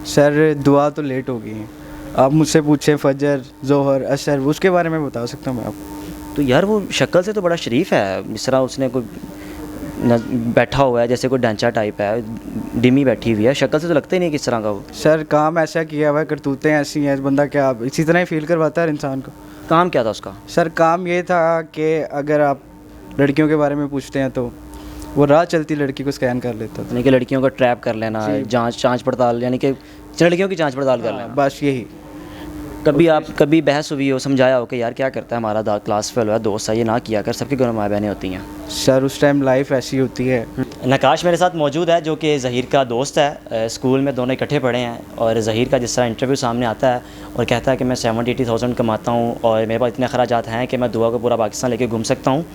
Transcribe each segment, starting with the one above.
Sir दुआ तो late हो गई है। आप मुझसे पूछें फजर, जोहर, असर, उसके बारे में बता सकता हूँ मैं आपको। तो यार वो शक्ल से तो बड़ा शरीफ है, जिस तरह उसने कोई बैठा हुआ है जैसे कोई ढांचा टाइप है, डिमी बैठी हुई है, शक्ल से तो लगता ही नहीं किस तरह का वो। सर काम ऐसा किया हुआ है, करतूतें ऐसी हैं, बंदा क्या इसी तरह ही फील करवाता है इंसान को। काम क्या था उसका? सर काम ये था कि अगर आप लड़कियों के बारे में पूछते हैं तो वो राह चलती लड़की को स्कैन कर लेता था। यानी कि लड़कियों को ट्रैप कर लेना, जांच पड़ताल, यानी कि लड़कियों की जांच पड़ताल कर लेना। बस यही। कभी बहस हुई हो, समझाया हो कि यार क्या करता है, हमारा क्लास फेल हुआ दोस्त है, ये ना किया कर, सबके घरों में माँ बहनें होती हैं। सर उस टाइम लाइफ ऐसी होती है। नकाश मेरे साथ मौजूद है जो कि ज़हीर का दोस्त है, स्कूल में दोनों इकट्ठे पढ़े हैं। और ज़हीर का जिस तरह इंटरव्यू सामने आता है और कहता है कि मैं 70-80,000 कमाता हूँ और मेरे पास इतने खर्चात हैं कि मैं दुआ को पूरा पाकिस्तान लेके घूम सकता हूँ।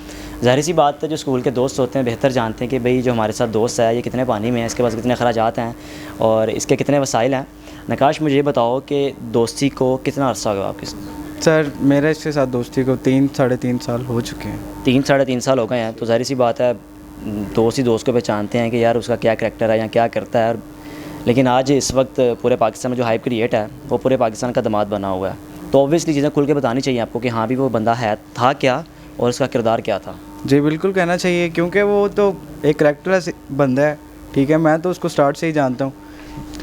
ज़ाहिर सी बात है, जो स्कूल के दोस्त होते हैं बेहतर जानते हैं कि भाई जो हमारे साथ दोस्त है ये कितने पानी में है, इसके पास कितने खर्चात हैं और इसके कितने वसाइल हैं। नकाश मुझे ये बताओ कि दोस्ती को कितना अर्सा हुआ आपके साथ? सर मेरे इसके साथ दोस्ती को 3-3.5 साल हो चुके हैं। 3-3.5 साल हो गए हैं, तो ज़ाहिर सी बात है दोस्त ही दोस्त को पहचानते हैं कि यार उसका क्या करैक्टर है या क्या करता है। लेकिन आज इस वक्त पूरे पाकिस्तान में जो हाइप क्रिएट है वो पूरे पाकिस्तान का दामाद बना हुआ है, तो ऑब्वियसली चीज़ें खुल के बतानी चाहिए आपको कि हाँ भी वो बंदा है, था क्या और उसका किरदार क्या था। जी बिल्कुल कहना चाहिए, क्योंकि वो तो एक करैक्टर बंदा है। ठीक है, मैं तो उसको स्टार्ट से ही जानता हूँ।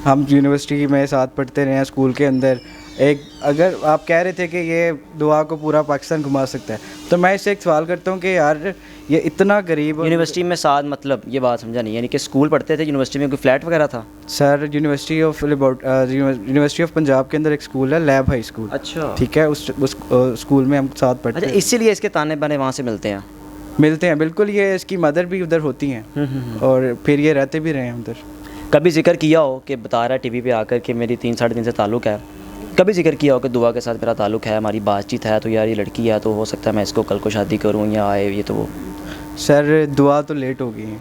हम यूनिवर्सिटी में साथ पढ़ते रहे हैं, स्कूल के अंदर। एक अगर आप कह रहे थे कि ये दुआ को पूरा पाकिस्तान घुमा सकता है, तो मैं इससे एक सवाल करता हूँ कि यार ये इतना गरीब। यूनिवर्सिटी में साथ मतलब ये बात समझा नहीं, यानी कि स्कूल पढ़ते थे, यूनिवर्सिटी में कोई फ्लैट वगैरह था? सर यूनिवर्सिटी ऑफ पंजाब के अंदर एक स्कूल है, लैब हाई स्कूल। अच्छा ठीक है, उस स्कूल में हम साथ पढ़ते अच्छा, हैं। इसीलिए इसके ताने बाने वहाँ से मिलते हैं। मिलते हैं बिल्कुल। ये इसकी मदर भी उधर होती हैं और फिर ये रहते भी रहे हैं उधर। कभी जिक्र किया हो कि बता रहा है टीवी पे आकर कि मेरी 3-3.5 से ताल्लुक़ है, कभी जिक्र किया हो कि दुआ के साथ मेरा ताल्लुक़ है, हमारी बातचीत है, तो यार ये लड़की है तो हो सकता है मैं इसको कल को शादी करूँ या आए ये तो वो? सर दुआ तो लेट हो गई है।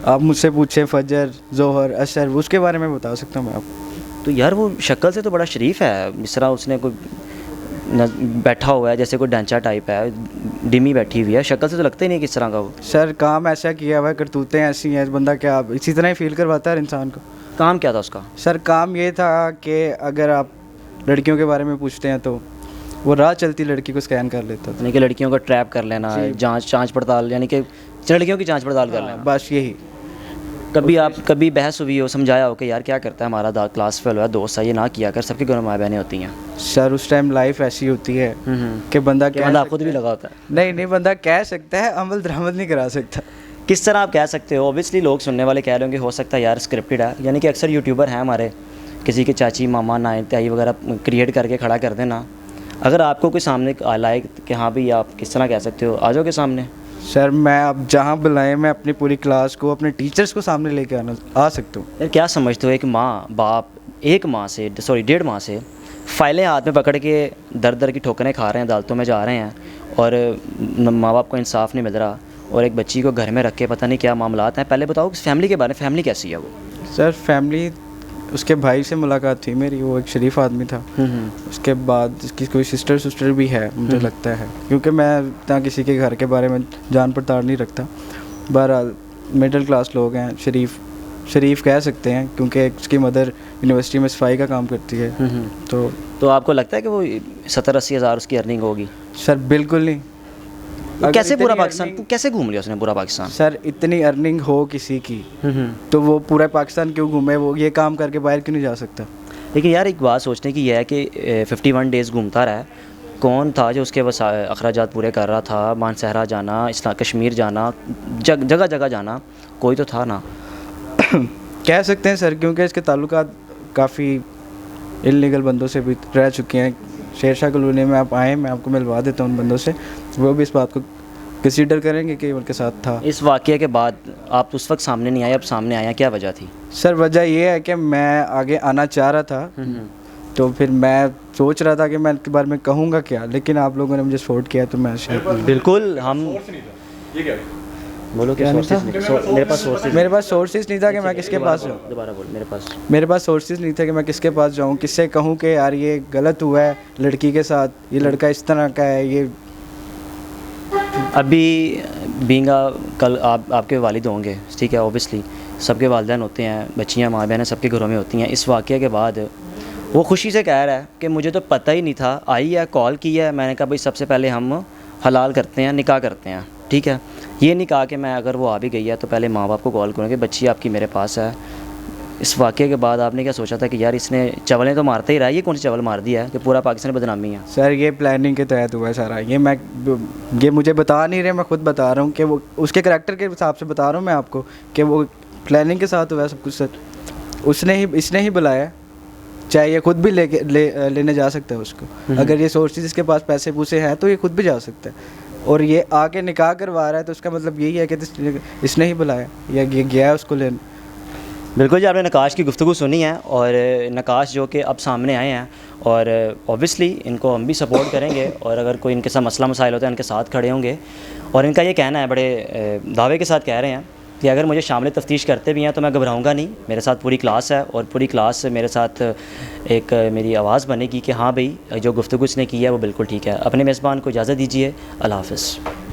आप मुझसे पूछें फजर, जोहर, असर, उसके बारे में बता सकता हूँ मैं आपको। तो यार वो शक्ल से तो बड़ा शरीफ है, जिस तरह उसने कोई बैठा हुआ है जैसे कोई ढांचा टाइप है, डिमी बैठी हुई है, शक्ल से तो लगता ही नहीं किस तरह का वो। सर काम ऐसा किया हुआ है, करतूतें ऐसी हैं, बंदा क्या इसी तरह ही फील करवाता है इंसान को। काम क्या था उसका? सर काम ये था कि अगर आप लड़कियों के बारे में पूछते हैं तो वो राह चलती लड़की को स्कैन कर लेता था। यानी कि लड़कियों को ट्रैप कर लेना, जांच पड़ताल, यानी कि लड़कियों की जांच पड़ताल कर लेना। बस यही। कभी बहस हुई हो, समझाया हो कि यार क्या करता है, हमारा क्लास फेल हुआ दोस्त है, ये ना किया कर, सबके घरों में माँ बहनें होती हैं। सर उस टाइम लाइफ ऐसी होती है कि बंदा खुद भी लगा होता है। नहीं, बंदा कह सकता है, अमल दरामद नहीं करा सकता। किस तरह आप कह सकते हो? ऑब्वियसली लोग सुनने वाले कह रहे होंगे हो सकता है यार स्क्रिप्टेड है, यानी कि अक्सर यूट्यूबर हैं हमारे, किसी के चाची मामा नाई ताई वगैरह क्रिएट करके खड़ा कर देना। अगर आपको कोई सामने लाए कि हाँ भाई आप किस तरह कह सकते हो, आ जाओगे सामने? सर मैं अब जहाँ बुलाएं मैं अपनी पूरी क्लास को, अपने टीचर्स को सामने लेके आ सकता हूँ। यार क्या समझते हो, एक माँ बाप 1.5 माह से फाइलें हाथ में पकड़ के दर दर की ठोकरें खा रहे हैं, अदालतों में जा रहे हैं और माँ बाप को इंसाफ नहीं मिल रहा, और एक बच्ची को घर में रख के पता नहीं क्या मामलात हैं। पहले बताओ फैमिली के बारे में, फैमिली कैसी है वो? सर फैमिली, उसके भाई से मुलाकात थी मेरी, वो एक शरीफ आदमी था। उसके बाद इसकी कोई सिस्टर भी है मुझे लगता है, क्योंकि मैं इतना किसी के घर के बारे में जान पड़ताल नहीं रखता। बहरहाल मिडिल क्लास लोग हैं, शरीफ कह सकते हैं, क्योंकि उसकी मदर यूनिवर्सिटी में सफाई का काम करती है। तो आपको लगता है कि वो 70-80 हज़ार उसकी अर्निंग होगी? सर बिल्कुल नहीं। कैसे पूरा पाकिस्तान, कैसे घूम लिया उसने पूरा पाकिस्तान? सर इतनी अर्निंग हो किसी की तो वो पूरा पाकिस्तान क्यों घूमे, वो ये काम करके बाहर क्यों नहीं जा सकता? लेकिन यार एक बात सोचने की यह है कि 51 डेज़ घूमता रहा, कौन था जो उसके बस अखराजात पूरे कर रहा था? मानसहरा जाना, कश्मीर जाना, जगह जगह जाना, कोई तो था ना। कह सकते हैं सर, क्योंकि इसके ताल्लुकात काफ़ी इल्लीगल बंदों से भी रह चुके हैं। शेरशाह कॉलोनी में आप आए, मैं आपको मिलवा देता हूँ उन बंदों से, वो भी इस बात को कंसीडर करेंगे कि उनके साथ था। इस वाक़ये के बाद आप उस वक्त सामने नहीं आए, अब सामने आया, क्या वजह थी? सर वजह ये है कि मैं आगे आना चाह रहा था, तो फिर मैं सोच रहा था कि मैं इनके बारे में कहूँगा क्या, लेकिन आप लोगों ने मुझे सपोर्ट किया तो मैं बिल्कुल। हम बोलो क्या? मेरे पास सोर्सेज नहीं था कि मैं किसके पास जाऊँ। दोबारा बोल। मेरे पास सोर्सेज नहीं था कि मैं किसके पास जाऊँ, किससे कहूँ कि यार ये गलत हुआ है लड़की के साथ, ये लड़का इस तरह का है। ये अभी बींगा कल आपके वालिद होंगे, ठीक है, ऑब्वियसली सबके वालिदैन होते हैं, बच्चियाँ माँ बहनें सबके घरों में होती हैं। इस वाक़े के बाद वो खुशी से कह रहा है कि मुझे तो पता ही नहीं था, आई है कॉल की है, मैंने कहा भाई सबसे पहले हम हलाल करते हैं, निकाह करते हैं, ठीक है। ये निकाह कि मैं अगर वो आ भी गई है तो पहले माँ बाप को कॉल करूँगी, बच्ची आपकी मेरे पास है। इस वाक़े के बाद आपने क्या सोचा था कि यार इसने चवलें तो मारते ही रहा है, ये कौन सी चवल मार दिया है कि पूरा पाकिस्तान में बदनामी है? सर ये प्लानिंग के तहत हुआ है सारा। ये मुझे बता नहीं रहे, मैं खुद बता रहा हूँ कि वो उसके करैक्टर के हिसाब से बता रहा हूँ मैं आपको कि वो प्लानिंग के साथ हुआ है सब कुछ सर। इसने ही बुलाया, चाहे ये खुद भी लेने जा सकता है उसको। अगर ये सोचती है इसके पास पैसे पूसे हैं तो ये खुद भी जा सकता है। और ये आके निकाह करवा रहा है तो उसका मतलब यही है कि इसने ही बुलाया या ये गया है उसको लेने। बिल्कुल जी, आपने नकाश की गुफ्तगू सुनी है और नकाश जो कि अब सामने आए हैं और ऑब्वियसली इनको हम भी सपोर्ट करेंगे और अगर कोई इनके साथ मसला मसाइल होता है इनके साथ खड़े होंगे। और इनका ये कहना है, बड़े दावे के साथ कह रहे हैं कि अगर मुझे शामिल तफ्तीश करते भी हैं तो मैं घबराऊंगा नहीं, मेरे साथ पूरी क्लास है और पूरी क्लास से मेरे साथ एक मेरी आवाज़ बनेगी कि हाँ भाई जो गुफ्तगू इसने की है वो बिल्कुल ठीक है। अपने मेज़बान को इजाज़त दीजिए, अल्लाह हाफ़िज़।